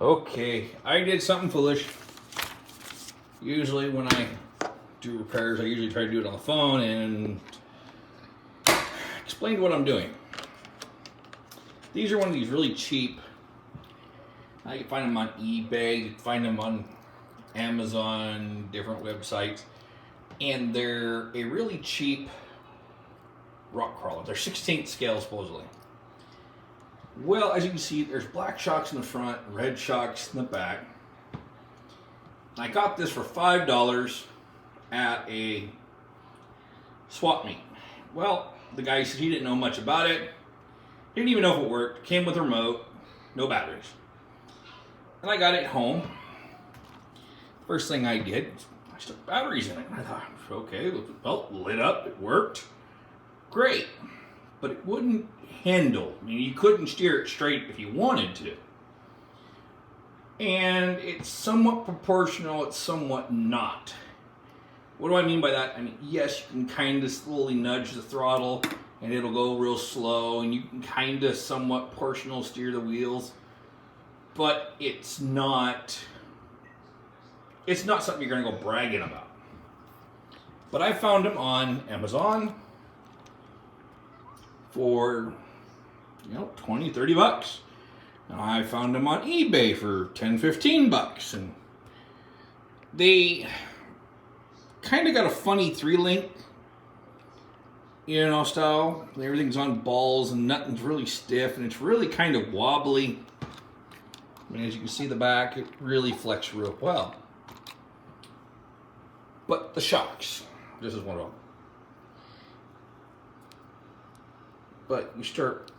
Okay, I did something foolish. Usually when I do repairs, I usually try to do it on the phone and explain what I'm doing. These are one of these really cheap. You can find them on eBay, you can find them on Amazon, different websites. And they're a really cheap rock crawler. They're 16th scale supposedly. Well, as you can see, there's black shocks in the front, red shocks in the back. I got this for $5 at a swap meet. Well, the guy said he didn't know much about it. Didn't even know if it worked. Came with a remote, no batteries. And I got it home. First thing I did, I stuck batteries in it. I thought, okay, well, lit up, it worked. Great. But it wouldn't handle. I mean, you couldn't steer it straight if you wanted to. And it's somewhat proportional, it's somewhat not. What do I mean by that? I mean, yes, you can kind of slowly nudge the throttle and it'll go real slow, and you can kind of somewhat proportional steer the wheels, but it's not something you're going to go bragging about. But I found them on Amazon for, 20, 30 bucks. Now I found them on eBay for 10, 15 bucks. And they kind of got a funny 3-link, style. Everything's on balls and nothing's really stiff, and it's really kind of wobbly. I mean, as you can see the back, it really flex real well. But the shocks, this is one of them. But you start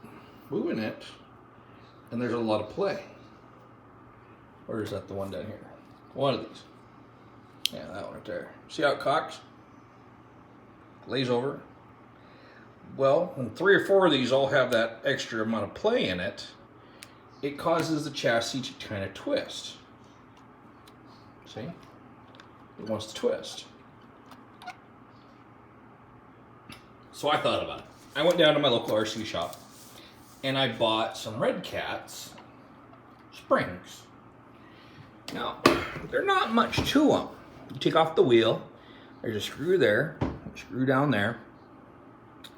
moving it, and there's a lot of play. Or is that the one down here? One of these. Yeah, that one right there. See how it cocks? Glaze over. Well, when 3 or 4 of these all have that extra amount of play in it, it causes the chassis to kind of twist. See? It wants to twist. So I thought about it. I went down to my local RC shop and I bought some Red Cat's springs. Now, they're not much to them. You take off the wheel, there's a screw there, a screw down there.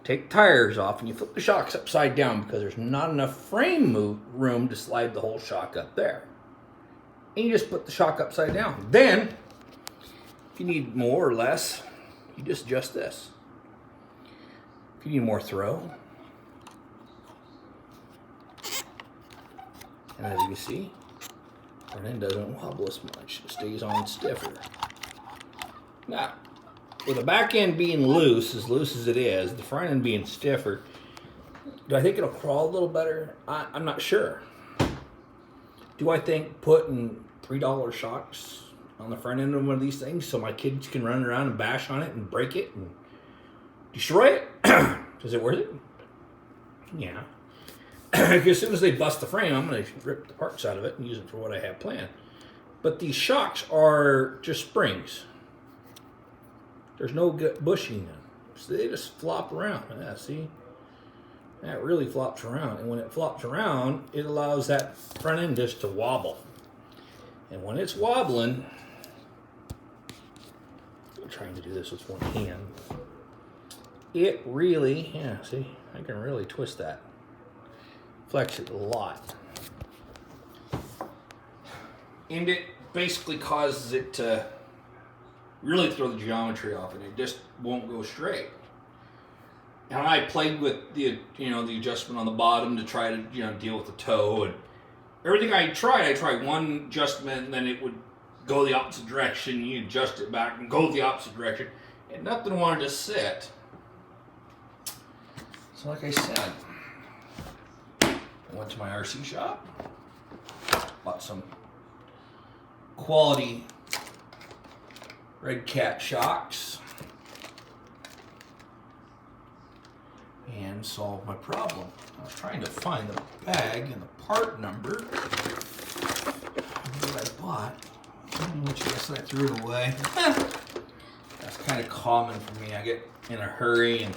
Take the tires off and you flip the shocks upside down because there's not enough frame room to slide the whole shock up there. And you just put the shock upside down. Then, if you need more or less, you just adjust this. If you need more throw, and as you can see, front end doesn't wobble as much. It stays on stiffer. Now, with the back end being loose as it is, the front end being stiffer, do I think it'll crawl a little better? I'm not sure. Do I think putting $3 shocks on the front end of one of these things so my kids can run around and bash on it and break it and destroy it? Is it worth it? Yeah. Because as soon as they bust the frame, I'm going to rip the parts out of it and use it for what I have planned. But these shocks are just springs. There's no bushing in them. So they just flop around. Yeah, see? That really flops around. And when it flops around, it allows that front end just to wobble. And when it's wobbling, I'm trying to do this with one hand. It really, yeah, see? I can really twist that. Flex it a lot. And it basically causes it to really throw the geometry off, and it just won't go straight. And I played with the the adjustment on the bottom to try to deal with the toe, and everything I tried one adjustment and then it would go the opposite direction. You adjust it back and go the opposite direction, and nothing wanted to sit. So like I said, I went to my RC shop, bought some quality Red Cat shocks, and solved my problem. I was trying to find the bag and the part number that I bought, which I guess I threw it away. That's kind of common for me. I get in a hurry and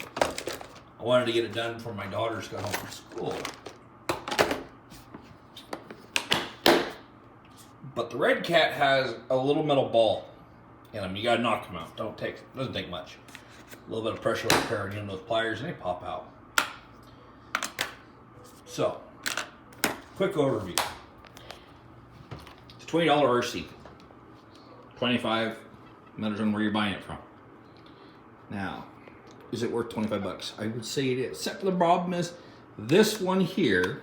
I wanted to get it done before my daughters got home from school. But the Red Cat has a little metal ball in them. You gotta knock them out. Doesn't take much. A little bit of pressure with paring in those pliers and they pop out. So, quick overview. It's a $20 RC. 25 matters on where you're buying it from. Now, is it worth 25 bucks? I would say it is. Except for the problem is, this one here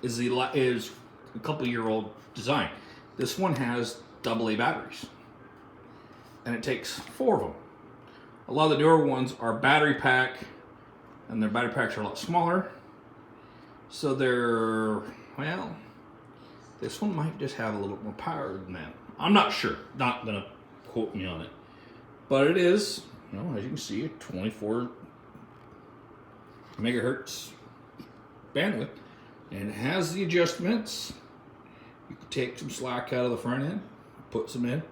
is a couple-year-old design. This one has AA batteries, and it takes 4 of them. A lot of the newer ones are battery pack, and their battery packs are a lot smaller. So they're, well, this one might just have a little bit more power than that. I'm not sure. Not gonna quote me on it, but it is, you know, as you can see, a 24 megahertz bandwidth, and it has the adjustments. You can take some slack out of the front end, put some in.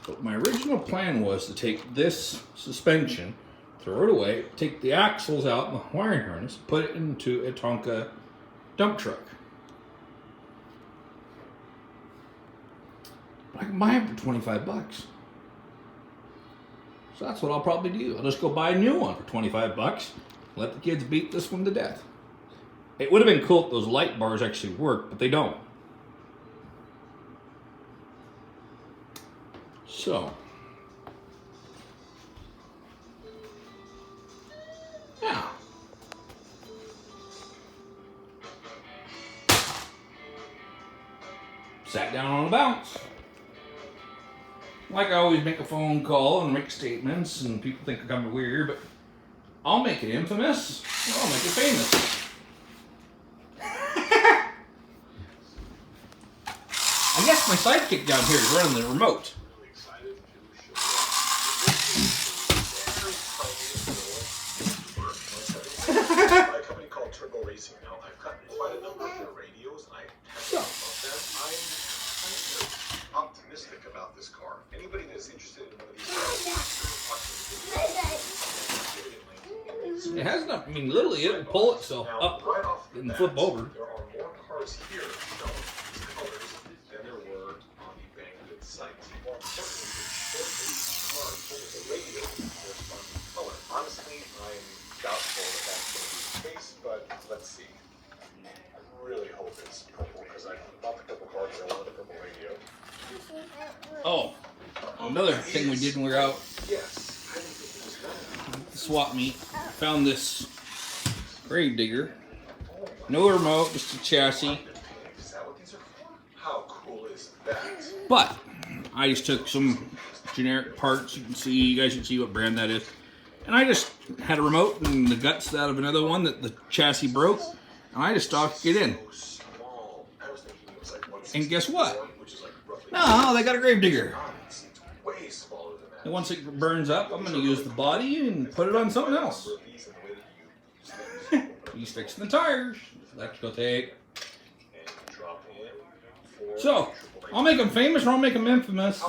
But my original plan was to take this suspension, throw it away, take the axles out in the wiring harness, put it into a Tonka dump truck. But I can buy it for 25 bucks. So that's what I'll probably do. I'll just go buy a new one for 25 bucks. Let the kids beat this one to death. It would have been cool if those light bars actually worked, but they don't. So, yeah. Sat down on a bounce. Like I always make a phone call and make statements, and people think I'm kind of weird, but I'll make it infamous, or I'll make it famous. I guess my sidekick down here is running the remote. A company called Turbo Racing. Now, I've got quite a number of their radios, and I have to I'm optimistic about this car. Anybody that's interested in one of these It has not, I mean, literally, it'll pull itself up right off and flip over. There are more cars here shown these colors than there were on the Banggood site. More importantly, the cars over the radio corresponding color. Honestly, I'm doubtful that that's going to be the case, but let's see. I really hope it's purple because I bought the purple car because I wanted the purple radio. Oh, another thing we did when we were out Yes, I didn't think it was that. the swap meet, found this grave digger. No remote, just a chassis. Is that what these are for? How cool is that? But I just took some generic parts. You guys can see what brand that is. And I just had a remote and the guts out of another one that the chassis broke. And I just stocked it in. And guess what? No, they got a grave digger. And once it burns up, I'm going to use the body and put it on something else. He's fixing the tires. Electrical tape. So, I'll make them famous or I'll make them infamous.